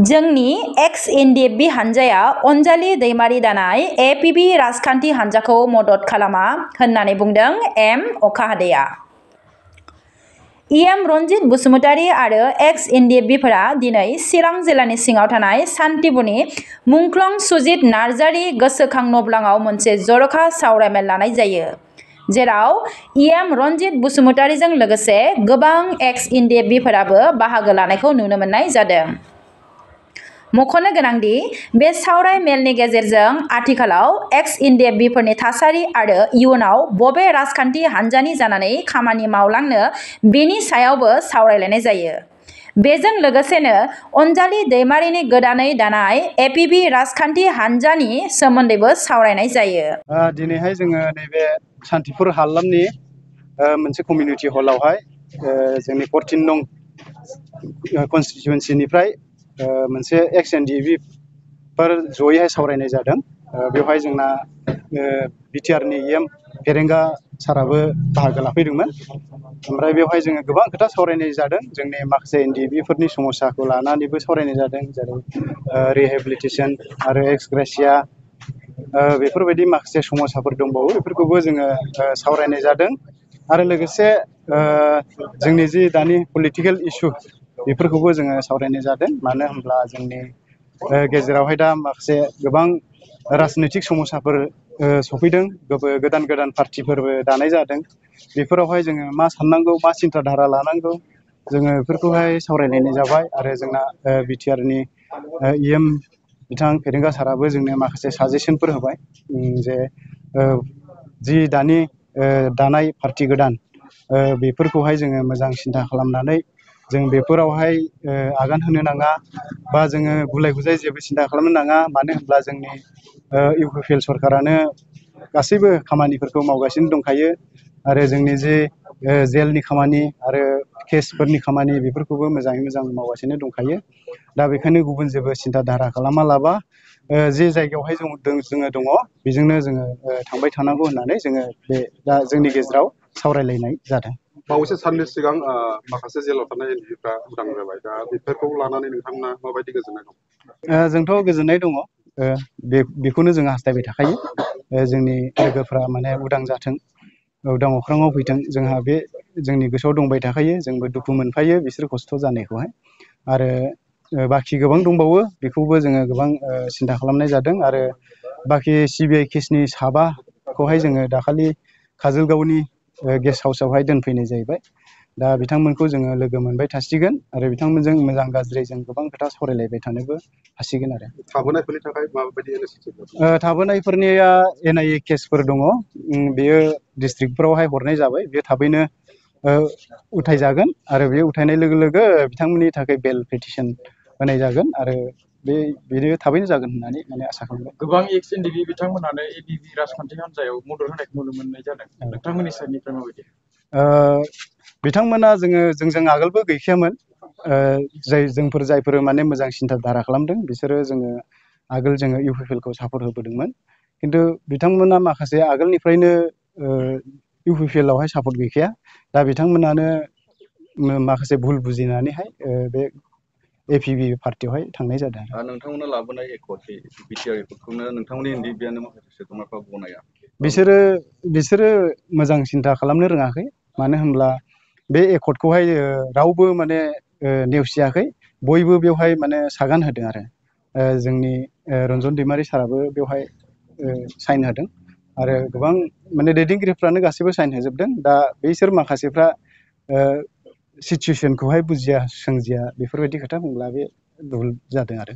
जोंनि एक्स एनडिएफबि हानजाया अनजालि दैमारि दानाय एपिबि राजखान्थि हानजाखौ मदद खालामा होननानै बुंदों एम अखाहादैया। इएम रनजित बसुमतारी आरो एक्स एनडिएफबिफोरा दिनै चिरां जिल्लानि सिङाव थानाय सान्तिपुरनि मुंख्लं सुजित नार्जारि गोसोखां नब्लाङाव मोनसे जर'खा सावरायमेल लानाय जायो, जेराव इएम रनजित बसुमतारीजों लोगोसे गोबां एक्स एनडिएफबिफोराबो बाहागो लानायखौ नुनो मोननाय जादों। मख'नो गोनांदि बे सावराय मेलनि गेजेरजों आथिखालाव एक्स एनडिएफबिफोरनि थासारि आरो इयुनाव बबे राजखान्थि हानजानि जानानै खामानि मावलांनो बेनि सायावबो सावरायलायनाय जायो। बेजों लोगोसेनो अनजालि दैमारिनि गोदानै दानाय एपिबि राजखान्थि हानजानि सोमोन्दैबो सावरायनाय जायो। दिनैहाय जोङो नैबे सान्तिपुर हालामनि मोनसे कमिउनिटि हलावहाय जोंनि 14 नं कनस्टिटुवेन्सिनिफ्राय मोनसे एक्स एनडिएफबिफोर जयैहाय सावरायनाय जादों। बेवहाय जोंना बिटिआरनि इएम फेरेंगा साराबो बाहागो लाफैदोंमोन। ओमफ्राय बेवहाय जोङो गोबां खोथा सावरायनाय जादों। जोंनि माखासे एनडिएफबिफोरनि समस्याखौ लानानैबो सावरायनाय जादों, जेरै रिहेबिलिटेसन आरो एक्स ग्रेसिया बेफोरबायदि माखासे समस्याफोर दंबावो, बेफोरखौबो जोङो सावरायनाय जादों। आरो लोगोसे जोंनि जि दानि पलिटिकेल इसु बेफोरखौबो जोङो सावरायनाय जादों। मानो होनब्ला जोंनि गेजेरावहाय दा माखासे गोबां राजनैतिक समस्याफोर सफैदों, गोदान गोदान पार्टिफोरबो दानाय जादों। बेफोरावहाय जोङो मा साननांगौ, मा सिन्था धारा लानांगौ, जोङो बेफोरखौहाय सावरायलायनाय जाबाय। आरो जोंना बिटिआरनि इएम बिथां फेरेंगा साराबो जोंनो माखासे साजेसनफोर होबाय, जे जि दानि दानाय पार्टि गोदान बेफोरखौहाय जोङो मोजां सिन्था खालामनानै जों बेफोरावहाय आगान होनो नाङा, बा जोङो गुलाय गुजाय जेबो सिन्था खालामनो नाङा। मानो होनब्ला जोंनि इउपिपिएल सरकारानो गासैबो खामानिफोरखौ मावगासिनो दंखायो। आरो जोंनि जे जेलनि खामानि आरो केसफोरनि खामानि बेफोरखौबो मोजाङै मोजां मावगासिनो दंखायो। दा बेखायनो गुबुन जेबो सिन्था धारा खालामालाबा जे जायगायावहाय जोङो दङ बेजोंनो जोङो थांबाय थानांगौ होननानै जोङो बे दा जोंनि गेजेराव सावरायलायनाय जादों। बावैसो साननि सिगां माखासे जेलाव थानाय एनडिएफबिफ्रा उदां जाबाय। दा बेफोरखौ लानानै नोंथांमोना माबायदि गोजोननाय दं? जोंथ' गोजोननाय दङ। बेखौनो जों हास्थायबाय थाखायो, जोंनि लोगोफ्रा माने उदां जाथों, उदां अख्राङाव फैथों। जोंहा बे जोंनि गोसोआव दंबाय थाखायो, जोंबो दुखु मोनफायो बिसोर खस्थ' जानायखौहाय। आरो बाखि गोबां दंबावो, बेखौबो जोङो गोबां सिन्था खालामनाय जादों। आरो बाखि सिबिआइ केसनि साबाखौहाय जोङो दाखालि काजलगावनि गेस्ट हाउसावहाय दोनफैनाय जाहैबाय। दा बिथांमोनखौ जोङो लोगो मोनबाय थासिगोन आरो बिथांमोनजों मोजां गाज्रि जों गोबां खोथा सावरायलायबाय थानोबो हासिगोन। आरो थाबोनायफोरनि थाखाय माबायदि थाबोनायफोरनिया एनआइए केसफोर दङ, बेयो डिस्ट्रिक्टफोरावहाय हरनाय जाबाय। बे थाबैनो उथाय जागोन आरो बे उथायनाय लोगो लोगो बिथांमोननि थाखाय बेल पिटिसन होनाय जागोन आरो बेनो थाबैनो जागोन होननानै माने आसा खालामबाय। गोबां एक्स एनडिएफबि बिथांमोनानो एपिबि राजखान्थि हान्जायाव मदद होनायखौ नुनो मोननाय जादों। नोंथांमोननि साइडनिफ्राय माबायदि? बिथांमोना जोंजों आगोलबो गैखायामोन। जायफोर माने मोजां सिन्था धारा खालामदों बिसोरो आगोल जोङो इउपिपिएलखौ सापर्ट होबोदोंमोन। खिन्थु बिथांमोना माखासे आगोलनिफ्रायनो इउपिपिएलआवहाय सापर्ट गैखाया। दा बिथांमोनानो माखासे भुल बुजिनानैहाय बे एपिबि पार्टियावहाय थांनाय जादों। नोंथांमोना लाबोनाय बिटिआर एकर्डखौनो नोंथांमोननि एनडिएफबिआनो माखासे सोद्रोमाफ्रा गनाया। बिसोरो मोजां सिन्था खालामनो रोङाखै। मानो होनब्ला बे एकर्डखौहाय रावबो माने नेवसियाखै, बयबो बेवहाय माने सागान होदों। आरो जोंनि रन्जन दैमारि साराबो बेवहाय साइन होदों आरो गोबां माने दैदेनगिरिफ्रानो गासैबो साइन होजोबदों। दा बैसोर माखासेफ्रा सिचुवेसनखौहाय बुजिया सोमजिया बेफोरबायदि खोथा बुंब्ला बे भुल जादों। आरो